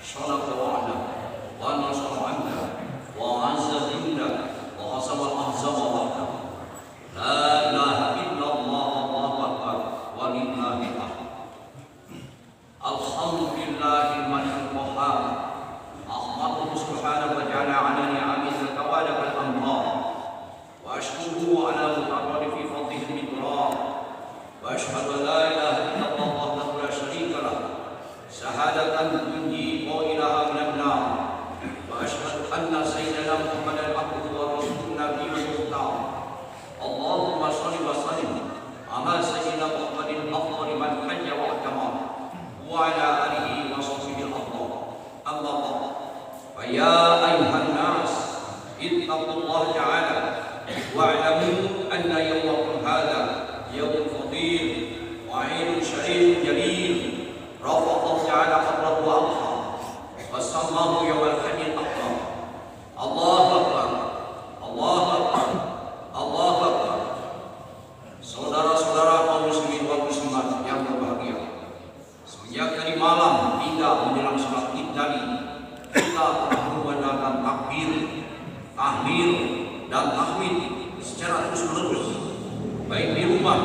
صدق وعده ونصر عبده وعز جنده وحسب الأحزاب وحده لا إله إلا الله الله أكبر ولله الحمد. الحمد لله الملك القهار أحمده سبحانه وتعالى على نعمه توالت الأمطار وأشكره على متعرض في فضله المدرار وأشهد أن لا إله إلا الله وحده لا شريك له شهادة تنجي قائلها من النار وأشهد أن سيدنا محمدا عبده ورسوله النبي المختار. اللهم صل وسلم على سيدنا محمد أفضل من حج واعتمر وعلى آله وصحبه الأفضل. أما بعد فيا أيها الناس اتقوا الله تعالى واعلموا أن يومكم هذا يوم فضيل وعيد شريف جليل رفع الله تعالى قدره وأضحى وسماه يوم الحج الأكبر. الله أكبر الله أكبر الله أكبر. Saudara-saudara kaum muslimin wal muslimat yang berbahagia, sejak dari malam hingga menjelang sholat Id tadi, kita telah mengadakan takbir, tahmid dan tahmid secara terus-menerus, baik di rumah,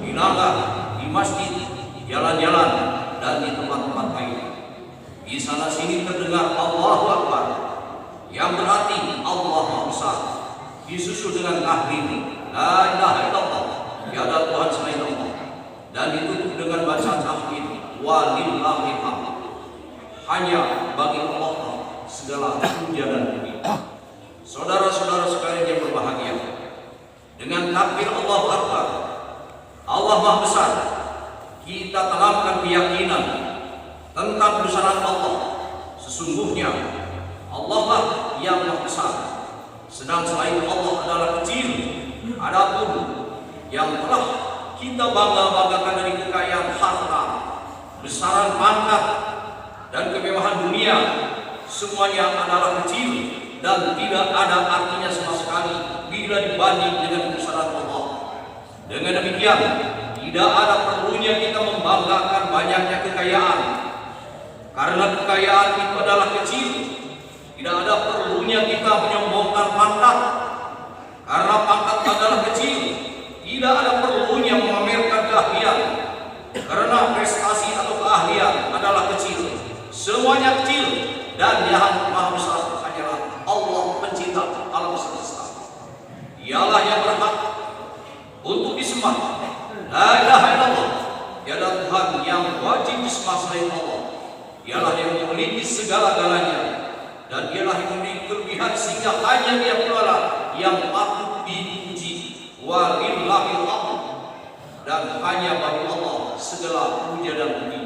di ladang, di masjid, di jalan-jalan, dan di tempat-tempat lain. Di sana sini terdengar Allahu Akbar, yang berarti Allah Maha Besar, disusul dengan tahlil La ilaha illallah, tiada Tuhan selain Allah, dan ditutup dengan bacaan tahmid Walillahil hamd. Hanya bagi Allah segala puja dan puji. Saudara-saudara sekalian yang berbahagia, dengan takbir Allahu Akbar, Allah Maha Besar, kita tanamkan keyakinan tentang kebesaran Allah. Sesungguhnya Allah lah yang Maha Besar, sedang selain Allah adalah kecil. Adapun yang telah kita bangga-banggakan dari kekayaan harta, besaran pangkat, dan kemewahan dunia, semuanya adalah kecil dan tidak ada artinya sama sekali bila dibanding dengan kebesaran Allah. Dengan demikian, tidak ada perlunya kita membanggakan banyaknya kekayaan, karena kekayaan itu adalah kecil. Tidak ada perlunya kita menyombongkan pangkat, karena pangkat adalah kecil. Tidak ada perlunya memamerkan keahlian, karena prestasi atau keahlian adalah kecil. Semuanya kecil, dan yang Maha Besar hanyalah Allah pencipta alam semesta. Dialah yang berhak untuk disembah. La ilaha illallah, tiada Tuhan yang wajib disembah selain Allah. Dialah yang memiliki segala-galanya, dan dialah yang memiliki kelebihan sehingga hanya Dia pula lah yang patut dipuji. Walillahil hamd, dan hanya bagi Allah segala puja dan puji.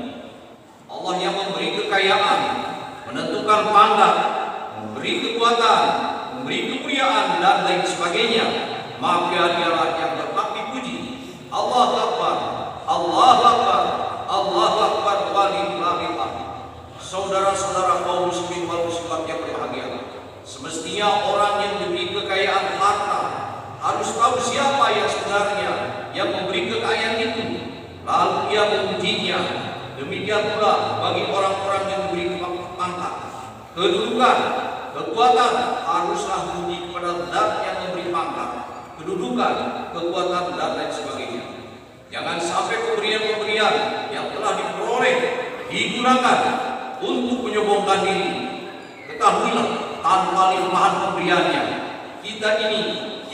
Allah yang memberi kekayaan, menentukan pangkat, memberi kekuatan, memberi kemuliaan, dan lain sebagainya. Maka Dialah yang berhak dipuji. Allahu Akbar, Allahu Akbar, Allahu Akbar, walillahil hamd. Saudara-saudara kaum muslimin wal muslimat yang berbahagia, semestinya orang yang diberi kekayaan harta harus tahu siapa yang sebenarnya yang memberi kekayaan itu, lalu ia memujinya. Demikian pula bagi orang-orang yang diberi pangkat, kedudukan, kekuatan, haruslah puji kepada Zat yang memberi pangkat, kedudukan, kekuatan, dan lain sebagainya. Jangan sampai pemberian-pemberian yang telah diperoleh digunakan untuk menyombongkan diri. Ketahuilah, tanpa limpahan pemberiannya, kita ini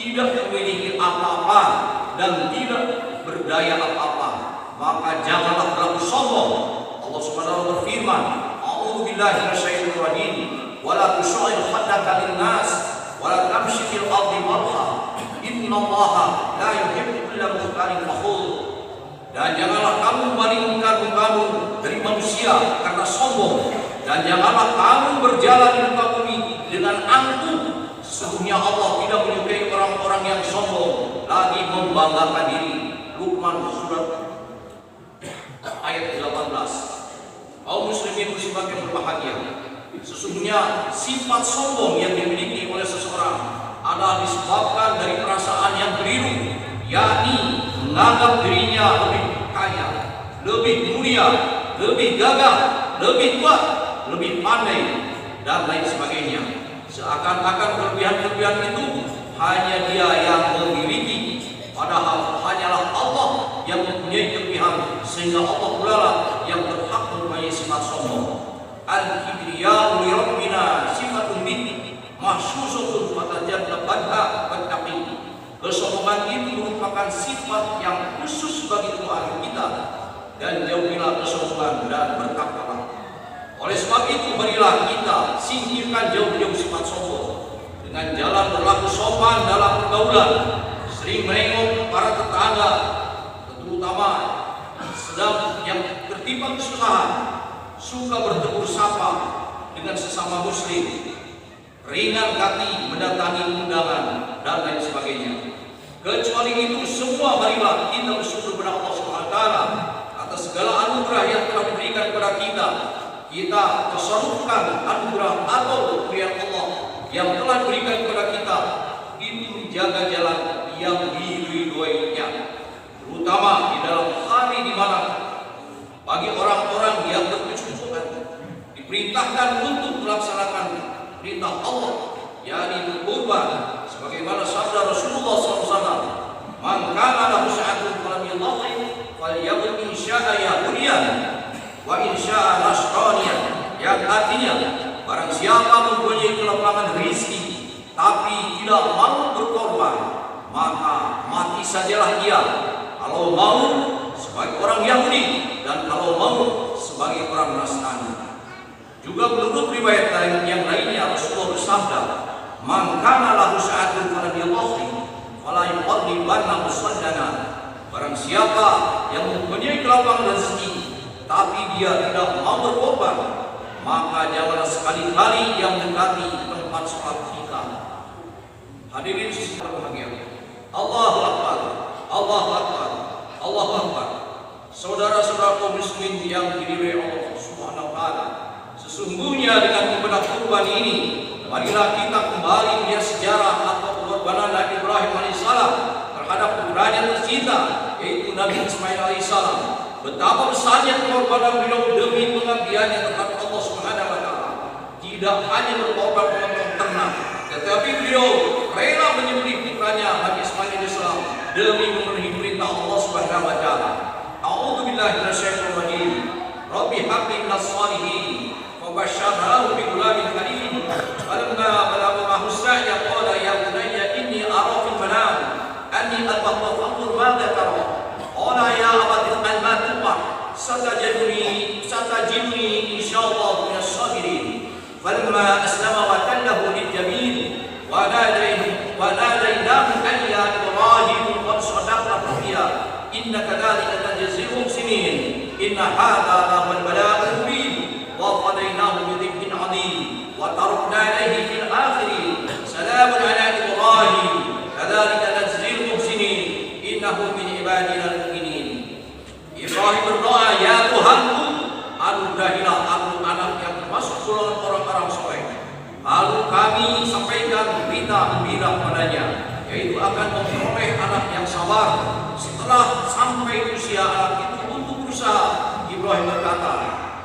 tidak memiliki apa-apa dan tidak berdaya apa-apa. Maka janganlah terlalu sombong. Allah Subhanahu wa taala berfirman, "A'udzu billahi minasyaitonir rajim, wa la tusya'ir khaddaka lin-nas, wa la tamshi fil ardi marha. Innallaha la yuhibbu kulla mukhtalin fakhur." Dan janganlah kamu memalingkan mukamu dari manusia karena sombong, dan janganlah kamu berjalan di muka bumi dengan angkuh. Sesungguhnya Allah tidak menyukai orang-orang yang sombong lagi membanggakan diri. Luqman surat ayat 18. Kaum muslimin muslimat yang berbahagia, sesungguhnya sifat sombong yang dimiliki oleh seseorang adalah disebabkan dari perasaan yang keliru, yakni menganggap dirinya lebih kaya, lebih mulia, lebih gagah, lebih kuat lebih pandai, dan lain sebagainya. Seakan-akan kelebihan-kelebihan itu hanya dia yang memiliki, padahal hanyalah Allah yang mempunyai kelebihan, sehingga Allah pula lah yang berhak mempunyai sifat sombong. Al-kibriya'u li rabbina sifatun min mahsusatun fatajalla badha wattaqi. Kesombongan itu merupakan sifat yang khusus bagi Tuhan kita, dan jauhilah kesombongan dan bertakwalah. Oleh sebab itu, marilah kita singkirkan jauh-jauh sifat sombong dengan jalan berlaku sopan dalam pergaulan, sering menengok para tetangga, terutama sedang yang tertimpa kesusahan, suka bertegur sapa dengan sesama muslim, ringan hati mendatangi undangan, dan lain sebagainya. Kecuali itu semua, marilah kita bersyukur kepada Allah SWT atas segala anugerah yang telah diberikan kepada kita. Kita tasarrufkan anugerah atau pemberian Allah yang telah diberikan kepada kita itu menjaga jalan yang diridhoinya, terutama di dalam hari di mana bagi orang-orang yang berkecukupan diperintahkan untuk melaksanakan perintah Allah, yakni berkorban, sebagaimana sabda Rasulullah SAW, "Man kana lahu sa'atun falam yadhi falyaqul in syaa yahudiyan wa in syaa nasraniyan," yang artinya barang siapa mempunyai kelapangan rezeki tapi tidak mau berkorban, maka mati sajalah dia, kalau mau sebagai orang Yahudi dan kalau mau sebagai orang Nasrani. Juga menurut riwayat yang lainnya Rasulullah bersabda, "Man kana lahu sa'atun falam yadhi fala yuqaddibanna musaddana." Barang siapa yang mempunyai kelapangan rezeki tapi dia tidak mau berkorban, maka janganlah sekali-kali yang mendekati tempat sholat kita. Hadirin sekalian berbahagia, Allahu Akbar, Allahu Akbar, Allahu Akbar. Saudara-saudara kaum muslimin yang diridhoi Allah Subhanahu wa taala, sesungguhnya dengan membedah kurban ini, marilah kita kembali melihat sejarah atau pengorbanan Nabi Ibrahim alaihissalam terhadap putranya tercinta, yaitu Nabi Ismail alaihissalam. Betapa besarnya pengorbanan beliau demi pengabdiannya terhadap Allah Subhanahu wa taala. Tidak hanya berkorban memotong ternak, tetapi beliau rela menyembelih putranya Nabi Ismail alaihissalam demi memenuhi perintah Allah Subhanahu wa taala. A'udzu billahi minasyaitonir rajim. Rabbi habli minas shalihin wa basyarnahu bi ghulamin halim. Falamma balagha ma'ahu as-sa'ya qala ya bunayya inni ara fil manam anni adbahtu fanzur madza tara. Qala ya abati if'al ma tu'mar satajiduni insyaallah minas sabirin. Falamma aslama wa tallahu lil-jabin wa nadainahu an ya Ibrahim qad sadaqta ru'ya inna kadzalika najzil muhsinin inna hadza lahu al-bala'ul mubin wa qadainahu bi dhikrin 'adzim wa tarakna alayhi fil akhirin salamun 'ala Ibrahim kadzalika najzil muhsinin innahu min ibadina al-mu'minin. Ibrahim berdoa, ya Tuhanku, anugerahilah aku anak yang termasuk golongan orang-orang soleh. Lalu kami sampaikan berita gembira padanya, yaitu akan memperoleh anak yang sabar. Setelah sampai usia anak itu untuk berusaha, Ibrahim berkata,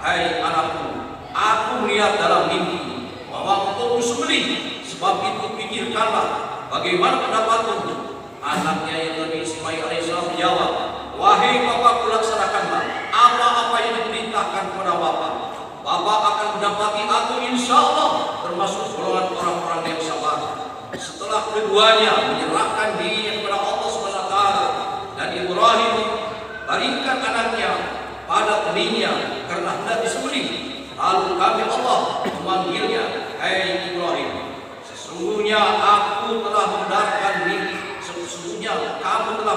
hai anakku, aku melihat dalam mimpi bahwa engkau sembelih, sebab itu pikirkanlah bagaimana pendapatmu. Anaknya yang Nabi Ismail alaihissalam menjawab, wahai bapakku, laksanakanlah apa-apa yang diperintahkan kepada bapak. Bapak akan mendapati aku insya Allah termasuk golongan orang-orang yang sabar. Setelah keduanya menyerahkan diri kepada Allah SWT dan Ibrahim baringkan anaknya pada keningnya karena hendak disembelih, lalu kami Allah memanggilnya, hai Ibrahim, sesungguhnya aku telah membenarkan mimpi, sesungguhnya kamu telah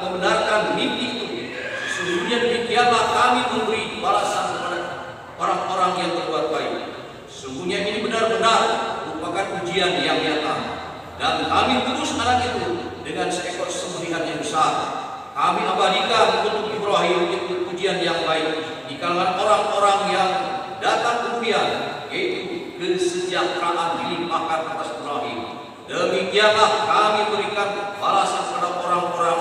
membenarkan mimpi itu. Sesungguhnya demikianlah kami memberi balasan kepada orang-orang yang berbuat baik. Sesungguhnya ini benar-benar merupakan ujian yang nyata, dan kami terus anak itu dengan seekor sembelihan yang besar. Kami abadikan untuk Ibrahim itu ujian yang baik di kalangan orang-orang yang datang kemudian, yaitu kesejahteraan dilimpahkan atas Ibrahim. Demikianlah kami berikan balasan kepada orang-orang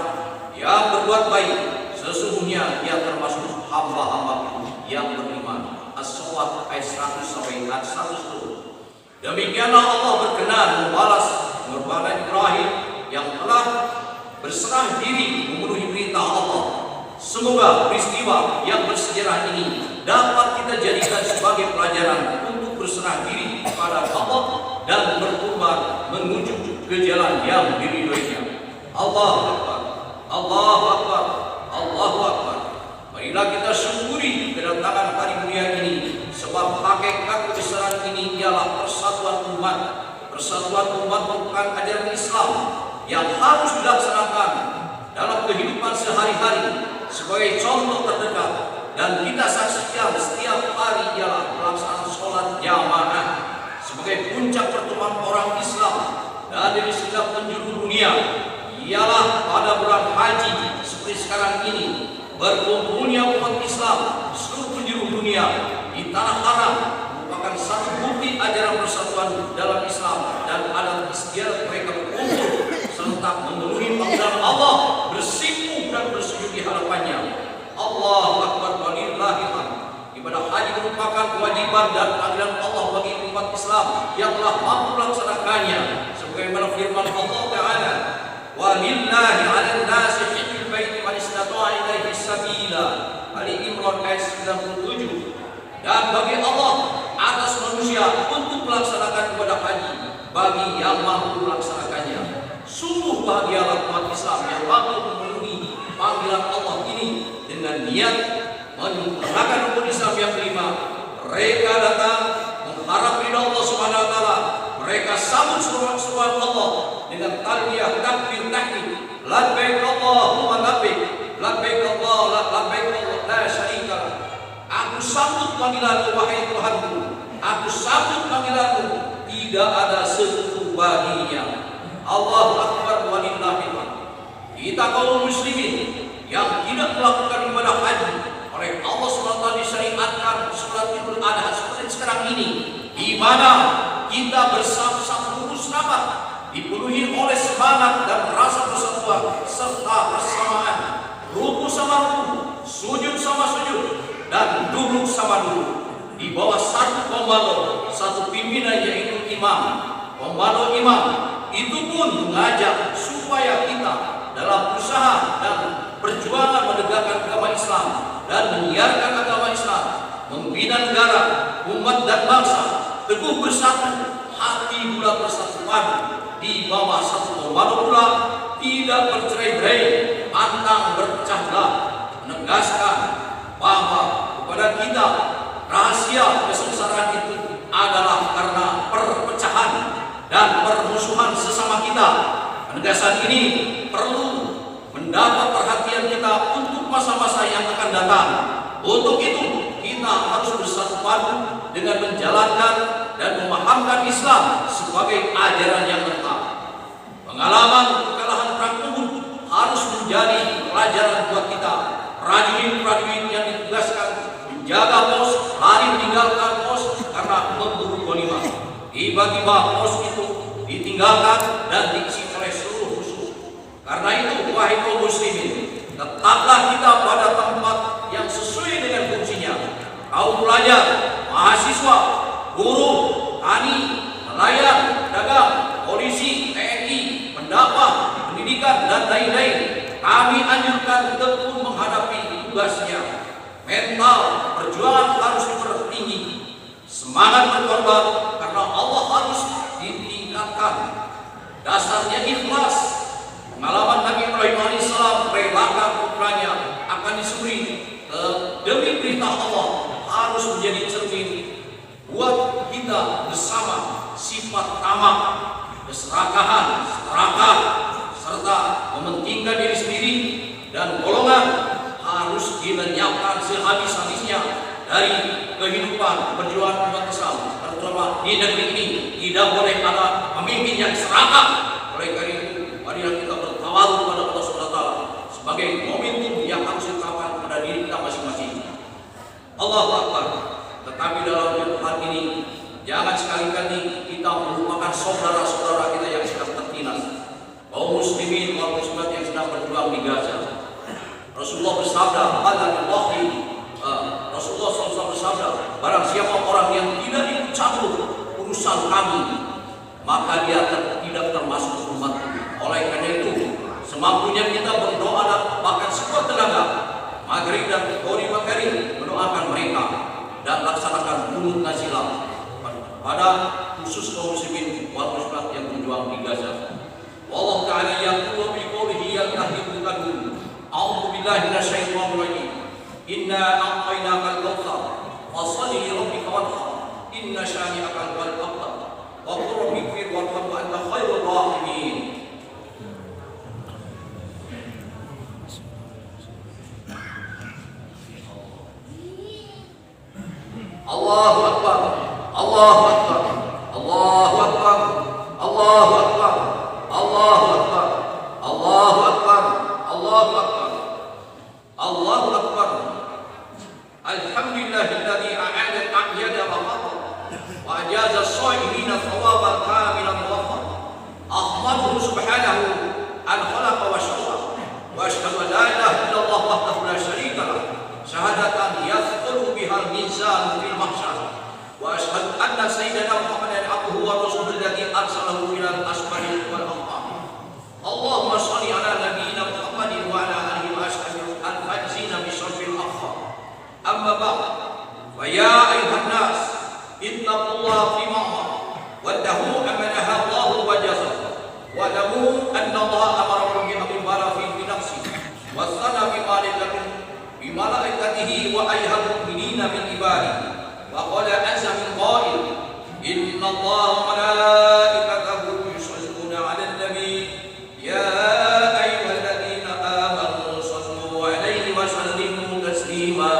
yang berbuat baik. Sesungguhnya dia termasuk hamba-hamba yang beriman. As-Saffat ayat 100 sampai ayat 110. Demikianlah Allah berkenan membalas pengorbanan Ibrahim yang telah berserah diri memenuhi perintah Allah. Semoga peristiwa yang bersejarah ini dapat kita jadikan sebagai pelajaran untuk berserah diri kepada Allah dan berkorban menuju ke jalan yang diridhoinya. Allahu Akbar, Allahu Akbar, Allahu Akbar. Marilah kita syukuri kedatangan hari mulia ini, sebab hakikat kebesaran ini ialah persatuan umat. Persatuan umat merupakan ajaran Islam yang harus dilaksanakan dalam kehidupan sehari-hari sebagai contoh terdekat, dan kita saksikan setiap hari ialah pelaksanaan sholat jamaah sebagai puncak pertemuan orang Islam dan dari segenap penjuru dunia. Ialah pada bulan haji seperti sekarang ini, berkumpulnya umat Islam seluruh penjuru dunia di tanah haram merupakan satu bukti ajaran persatuan dalam Islam dan adat istiadat mereka berkumpul serentak memenuhi panggilan Allah, bersimpuh dan bersujud di hadapannya. Allahu Akbar walillahil hamd. Ibadah haji merupakan kewajiban dan panggilan Allah bagi umat Islam yang telah mampu melaksanakannya, sebagaimana firman Allah Ta'ala, walillahi 'alan nasi hajjul baiti man istata'a ilaihi sabila. Ali Imran ayat 97. Dan bagi Allah atas manusia untuk melaksanakan ibadah haji bagi yang mampu melaksanakannya. Sungguh bahagialah umat Islam yang mampu memenuhi panggilan Allah ini dengan niat menyempurnakan rukun Islam yang kelima. Mereka datang mengharap ridha Allah Subhanahu wa taala. Mereka sambut seruan Allah dengan talbiyah, takbir, tahmid. Labbaik Allahumma labbaik, labbaik Allah, labbaik Allah la syarika lah. Aku sambut panggilanmu wahai Tuhanku. Aku sambut panggilanmu, tidak ada sekutu baginya. Allahu Akbar walillahil hamd. Kita kaum muslimin yang tidak melakukan ibadah haji oleh Allah SWT disyariatkan sholat Idul Adha seperti sekarang ini, di mana kita bersama-sama lurus rapat, dipenuhi oleh semangat dan rasa persatuan serta persamaan, ruku sama ruku, sujud sama sujud, dan duduk sama duduk di bawah satu komando, satu pimpinan yaitu imam. Komando imam itu pun mengajak supaya kita dalam usaha dan perjuangan menegakkan agama Islam dan menyiarkan agama Islam, membina negara, umat dan bangsa teguh bersatu, hati bulat bersatu padu di bawah satu komando pula, tidak bercerai-berai, pantang berpecah belah, menegaskan bahwa kepada kita rahasia kesengsaraan itu adalah karena perpecahan dan permusuhan sesama kita. Penegasan ini perlu mendapat perhatian kita untuk masa-masa yang akan datang. Untuk itu kita harus bersatu padu dengan menjalankan dan memahamkan Islam sebagai ajaran yang tetap. Pengalaman kekalahan perang Uhud harus menjadi pelajaran buat kita. Prajurit-prajurit yang ditugaskan menjaga pos lari meninggalkan pos karena memburu ghanimah. Tiba-tiba pos itu ditinggalkan dan diisi oleh seluruh musuh. Karena itu, wahai kaum muslimin, tetaplah kita pada tempat yang sesuai dengan fungsinya. Kaum pelajar, mahasiswa, guru, tani, nelayan, dagang, polisi, TNI, pendakwah, pendidikan, dan lain-lain, kami anjurkan tekun menghadapi tugasnya. Mental perjuangan harus dipertinggi, semangat berkorban karena Allah harus ditingkatkan. Dasarnya ikhlas. Pengalaman Nabi Ibrahim alaihissalam merelakan putranya akan disembelih demi perintah Allah harus menjadi cermin buat kita bersama. Sifat tamak, keserakahan, serakah, serta mementingkan diri sendiri dan golongan harus dilenyapkan sehabis-habisnya dari kehidupan perjuangan umat Islam, terutama di negeri ini. Tidak boleh ada pemimpin yang serakah. Oleh karena itu, marilah kita bertawadhu kepada Allah SWT sebagai momentum yang harus diterapkan pada diri kita masing-masing. Allahu Akbar. Tetapi dalam hal ini, jangan sekali-kali kita melupakan saudara-saudara kita yang sedang tertindas, kaum muslimin, kaum muslimat yang sedang berjuang di Gaza. Rasulullah bersabda, Rasulullah SAW bersabda, barang siapa orang yang tidak ikut campur urusan kami, maka dia tidak termasuk umatku. Oleh karena itu, semampunya kita berdoa dan bahkan sekuat tenaga, maghrib dan qori makari mendoakan mereka dan laksanakan bunut nazilah pada khusus kaum muslimin wal muslimat yang berjuang di Gaza. Wallahu ta'ala yaqulu bi qawlihi yaqulu a'udzu billahi minasyaitonir rajim. Inna a'tainakal kautsar fashalli li rabbika wanhar inna syani'aka huwal abtar wa qur rabbighfir warham wa anta khairur rahimin. Allahu akbar, Allahu akbar, Allahu akbar, Allahu akbar, Allahu akbar, Allahu akbar, Allahu akbar, Allahu akbar. Alhamdulillahilladzi a'ada al-a'yada wa qadar wa ajaza as-sha'ibina thawaban kamilan muwaffaq. Ahmaduhu subhanahu an khalaqa wa shawwa wa ashhadu an la ilaha illallah wahdahu la syarika lah syahadatan yathqulu biha al-mizan fil mahsyar. Wa ashhadu anna sayyidana Muhammadan abduhu wa rasuluhu alladzi arsalahu ila al-asfari wal aqtar. Allahumma shalli ala nabiyyina Muhammadin wa ala alihi wa ashabihi al-faizina bi syarfil akhfar. Amma ba'd, fa ya ayuhan nas ittaqullaha fi ma'mar waddahu amanaha Allah wa jazaa wa lamu anna Allah amarakum bi amrin barafin bi nafsi wa sana bi malaikatihi wa ayyuhal mu'minina min ibadihi wa qala azza min qail inna Allah wa malaikatahu yusalluna 'alan nabi ya ayyuhalladzina amanu sallu 'alaihi wa sallimu taslima.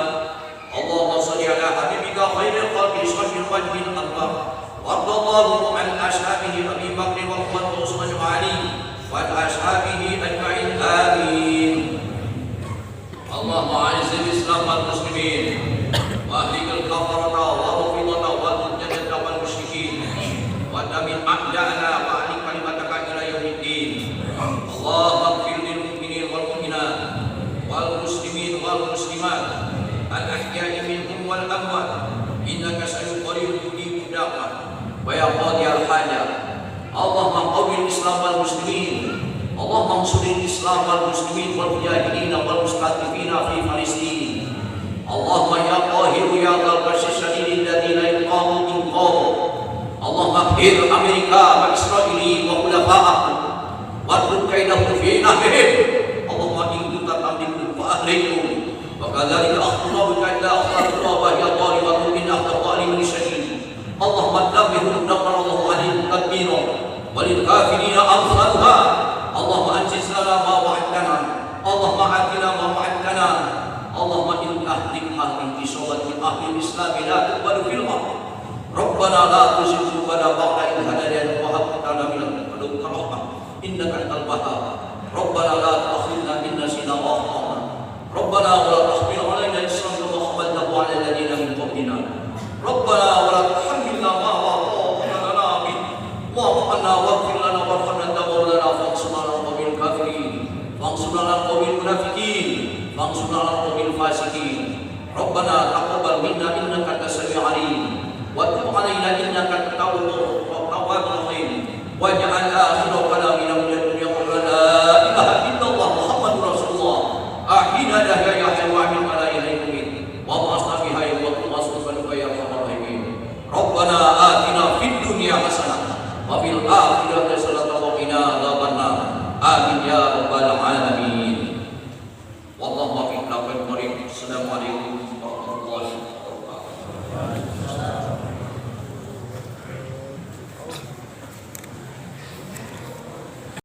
Allahumma shalli ala habibika khairil khalqi shafil wajhil anwar warḍallahu an ashabihi Abi Bakr wa Umar wa Utsman wa Ali wa ashabihi ajma'in amin. Allahumma a'izzil Islam wal muslimin wa ahlikal kafarata wa rafidata wal murtadata wal musyrikin wa damin a'da'ana wa ahli kalimataka ila yaumiddin. Allahumma ighfir lil mu'minin wal mu'minat wal muslimin wal muslimat al-ahya'i minhum wal amwat innaka sami'un qaribun mujibud da'wat wa ya qadiyal hajat. Allahumma qawwil Islam wal muslimin, Allahumma ansuril Islam wal muslimin wal mujahidin wal mustadifina fi Palestin. Allahumma ya qahir ya dzal basyir syadidil ladzina yuqamu minkum. Allahumma akhir Amerika wa Israili wa khulafa'ahum wa rukaidahu fi nahbihim. Allahumma in kunta tamliku fa ahlikum wa kadzalika akhdhu bika illa akhdhu wa hiya dhalimatun min akhdhi dhalimin syadid. Allahumma dammirhum damara Allahu alaihim tadmira wa lil kafirina amsalha. Allahumma anjis lana ma wa'adtana, Allahumma atina ma wa'adtana, Allahumma in tahdik ahli isobat min ahli islam la tuqbalu fil ard. Rabbana la tuzigh qulubana ba'da idh hadaytana wa hab lana min ladunka rahmah innaka antal wahhab. Rabbana la tu'akhidhna in nasina wa akhtana. Rabbana wa la tahmil 'alaina isran kama hamaltahu 'ala alladhina min qablina. Rabbana wa la tuhammilna ma la taqata lana bih. Wa'fu 'anna waghfir lana warhamna tawallana fa'ansurna 'alal qawmil kafirin. Fa'ansurna 'alal qawmil munafiqin. Fa'ansurna 'alal qawmil fasiqin. Rabbana taqabbal minna innaka antas samiul 'alim. Wa tub 'alaina innaka antat tawwabur rahim. Waj'al akhira kalamina min ad-dunya la ilaha illallah Muhammadur Rasulullah. Ahina dahya ya hayyun ala ilaihim wa ba'athna biha wa tumasufan ya arhamar rahimin. Rabbana atina fid dunya hasanah wa fil akhirati